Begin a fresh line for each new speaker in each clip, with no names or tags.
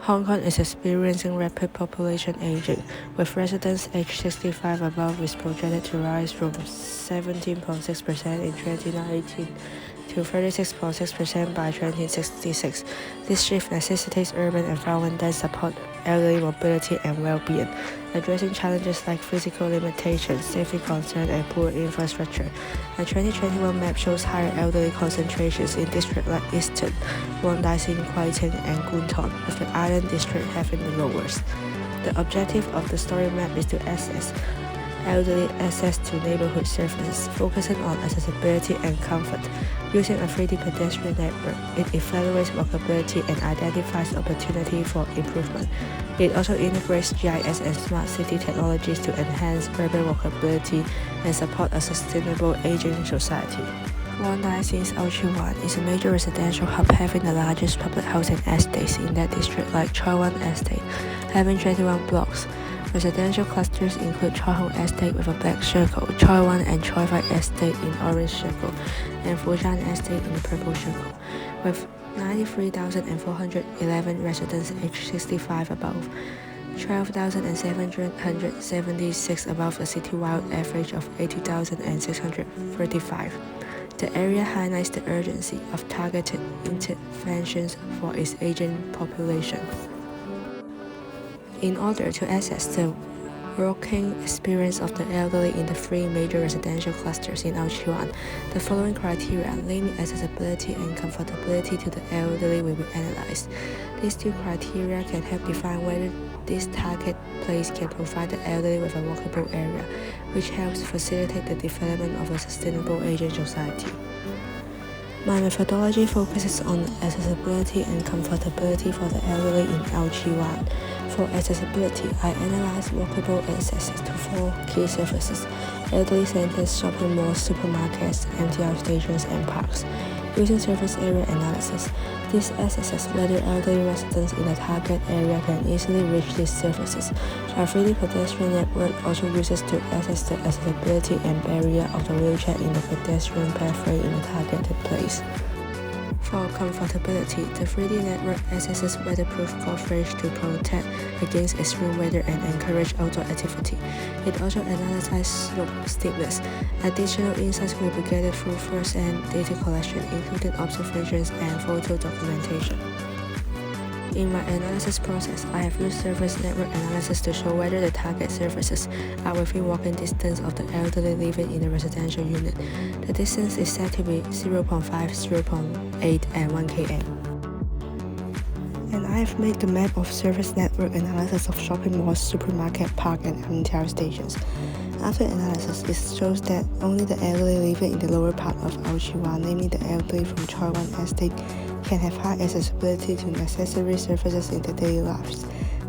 Hong Kong is experiencing rapid population aging, with residents aged 65 above is projected to rise from 17.6% in 2019 to 36.6% by 2066. This shift necessitates urban environment that support elderly mobility and well-being, addressing challenges like physical limitations, safety concerns, and poor infrastructure. A 2021 map shows higher elderly concentrations in districts like Eastern, Wong Sin, Kwai Tsing, and Kwun Tong, with the Island District having the lowest. The objective of the story map is to assess elderly access to neighborhood services, focusing on accessibility and comfort. Using a 3D pedestrian network, it evaluates walkability and identifies opportunity for improvement. It also integrates GIS and smart city technologies to enhance urban walkability and support a sustainable aging society. Wong Sin's Ao Chi Wan is a major residential hub having the largest public housing estates in that district, like Choi Wan Estate, having 21 blocks. Residential clusters include Choi Ho Estate with a black circle, Choi Wan and Choi Fai Estate in orange circle, and Fushan Estate in the purple circle, with 93,411 residents aged 65 above, 12,776 above a citywide average of 80,635. The area highlights the urgency of targeted interventions for its aging population. In order to assess the working experience of the elderly in the three major residential clusters in Ao Chi Wan, the following criteria, namely accessibility and comfortability to the elderly, will be analyzed. These two criteria can help define whether this target place can provide the elderly with a walkable area, which helps facilitate the development of a sustainable aging society. My methodology focuses on accessibility and comfortability for the elderly in Ao Chi Wan. For accessibility, I analyze walkable accesses to four key services: elderly centers, shopping malls, supermarkets, MTR stations, and parks. Using surface area analysis, this assesses whether elderly residents in the target area can easily reach these surfaces. A 3D pedestrian network also uses to assess the accessibility and barrier of the wheelchair in the pedestrian pathway in the targeted place. For comfortability, the 3D network assesses weatherproof coverage to protect against extreme weather and encourage outdoor activity. It also analyzes slope steepness. Additional insights will be gathered through first-hand data collection, including observations and photo documentation. In my analysis process, I have used surface network analysis to show whether the target surfaces are within walking distance of the elderly living in the residential unit. The distance is said to be 0.5, 0.8, and 1 km. And I have made the map of surface network analysis of shopping malls, supermarket, park, and MTR stations. After analysis, it shows that only the elderly living in the lower part of Ao Chi Wan, namely the elderly from Choi Wan Estate, can have high accessibility to necessary services in their daily lives.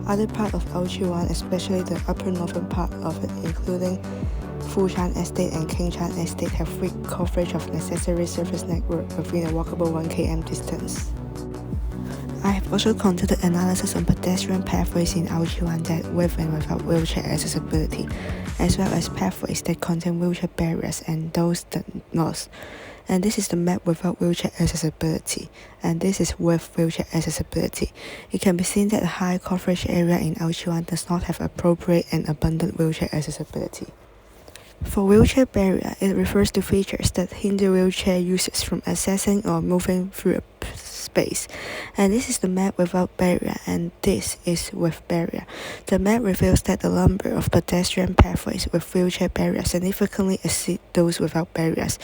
Other parts of Ao Chi Wan, especially the upper northern part of it, including Fushan Estate and King Chan Estate, have weak coverage of necessary surface network within a walkable 1 km distance. I have also conducted analysis on pedestrian pathways in Ao Chi Wan that with and without wheelchair accessibility, as well as pathways that contain wheelchair barriers and those that not. And this is the map without wheelchair accessibility, and this is with wheelchair accessibility. It can be seen that the high coverage area in Ao Chi Wan does not have appropriate and abundant wheelchair accessibility. For wheelchair barrier, it refers to features that hinder wheelchair users from accessing or moving through a space. And this is the map without barrier, and this is with barrier. The map reveals that the number of pedestrian pathways with wheelchair barriers significantly exceed those without barriers.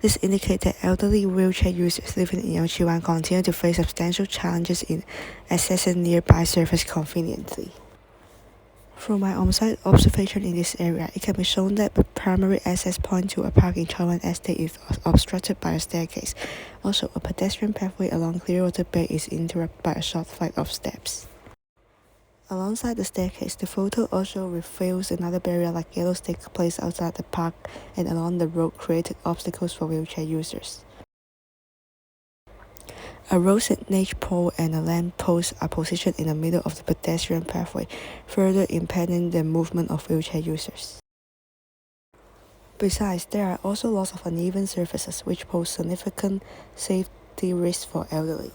This indicates that elderly wheelchair users living in Ao Chi Wan continue to face substantial challenges in accessing nearby services conveniently. From my on-site observation in this area, it can be shown that the primary access point to a park in Choi Wan Estate is obstructed by a staircase. Also, a pedestrian pathway along Clearwater Bay is interrupted by a short flight of steps. Alongside the staircase, the photo also reveals another barrier like yellow sticks placed outside the park and along the road created obstacles for wheelchair users. A road signage pole and a lamp post are positioned in the middle of the pedestrian pathway, further impeding the movement of wheelchair users. Besides, there are also lots of uneven surfaces which pose significant safety risks for elderly.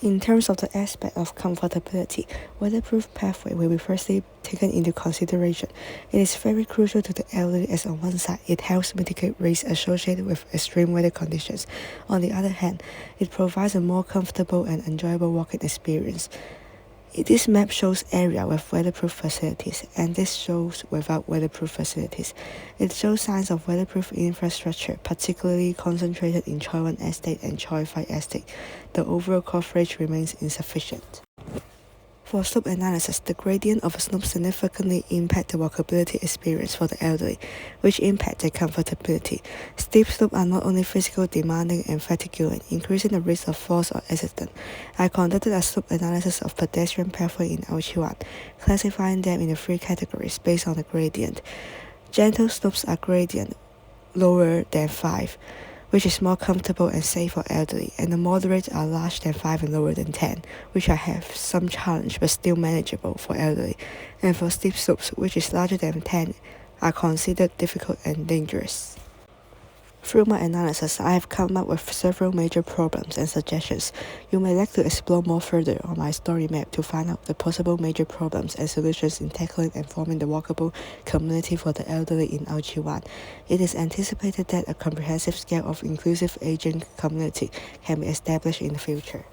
In terms of the aspect of comfortability, weatherproof pathway will be firstly taken into consideration. It is very crucial to the elderly as on one side, it helps mitigate risks associated with extreme weather conditions. On the other hand, it provides a more comfortable and enjoyable walking experience. This map shows area with weatherproof facilities, and this shows without weatherproof facilities. It shows signs of weatherproof infrastructure, particularly concentrated in Choi Wan Estate and Choi Fai Estate. The overall coverage remains insufficient. For slope analysis, the gradient of a slope significantly impacts the walkability experience for the elderly, which impact their comfortability. Steep slopes are not only physically demanding and fatiguing, increasing the risk of falls or accident. I conducted a slope analysis of pedestrian pathway in Aoqiwan, classifying them into 3 categories based on the gradient. Gentle slopes are gradient lower than 5, which is more comfortable and safe for elderly, and the moderate are larger than 5 and lower than 10, which I have some challenge but still manageable for elderly, and for steep slopes, which is larger than 10, are considered difficult and dangerous. Through my analysis, I have come up with several major problems and suggestions. You may like to explore more further on my story map to find out the possible major problems and solutions in tackling and forming the walkable community for the elderly in Aoqiwan. It is anticipated that a comprehensive scale of inclusive aging community can be established in the future.